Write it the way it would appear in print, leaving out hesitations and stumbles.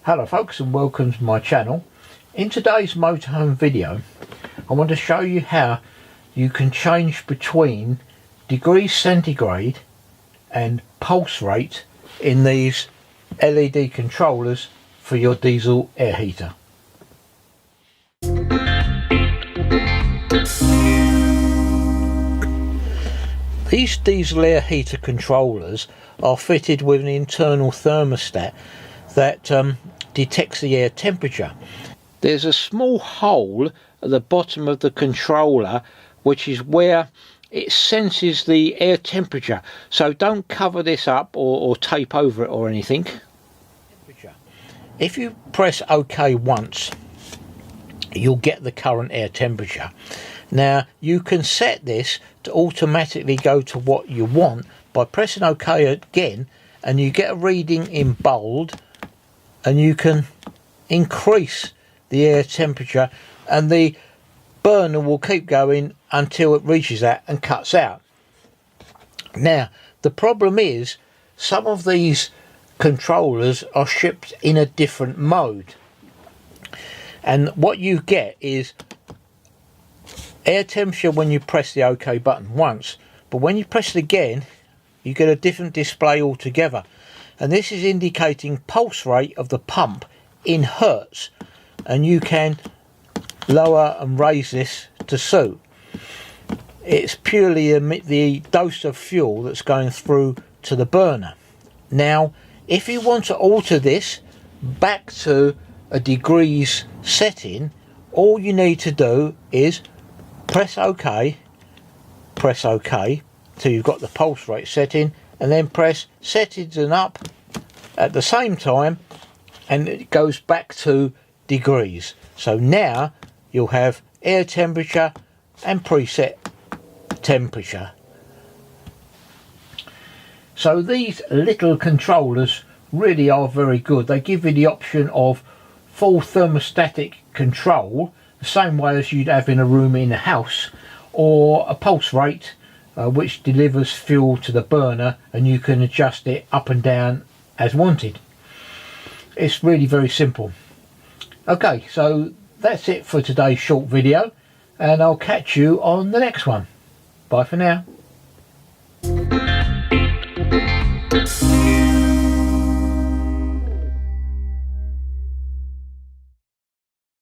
Hello folks, and welcome to my channel. In today's motorhome video I want to show you how you can change between degrees centigrade and pulse rate in these LED controllers for your diesel air heater. These diesel air heater controllers are fitted with an internal thermostat that detects the air temperature. There's a small hole at the bottom of the controller which is where it senses the air temperature, so don't cover this up or tape over it or anything. If you press OK once, you'll get the current air temperature. Now you can set this to automatically go to what you want by pressing OK again, and you get a reading in bold, and you can increase the air temperature and the burner will keep going until it reaches that and cuts out. Now the problem is some of these controllers are shipped in a different mode, and what you get is air temperature when you press the OK button once, but when you press it again you get a different display altogether, and this is indicating pulse rate of the pump in hertz, and you can lower and raise this to suit. It's purely the dose of fuel that's going through to the burner. Now if you want to alter this back to a degrees setting, all you need to do is press OK till you've got the pulse rate setting, and then press settings and up at the same time, and it goes back to degrees. So now you'll have air temperature and preset temperature. So these little controllers really are very good. They give you the option of full thermostatic control, the same way as you'd have in a room in a house, or a pulse rate which delivers fuel to the burner, and you can adjust it up and down as wanted. It's really very simple. Okay, so that's it for today's short video, and I'll catch you on the next one. Bye for now.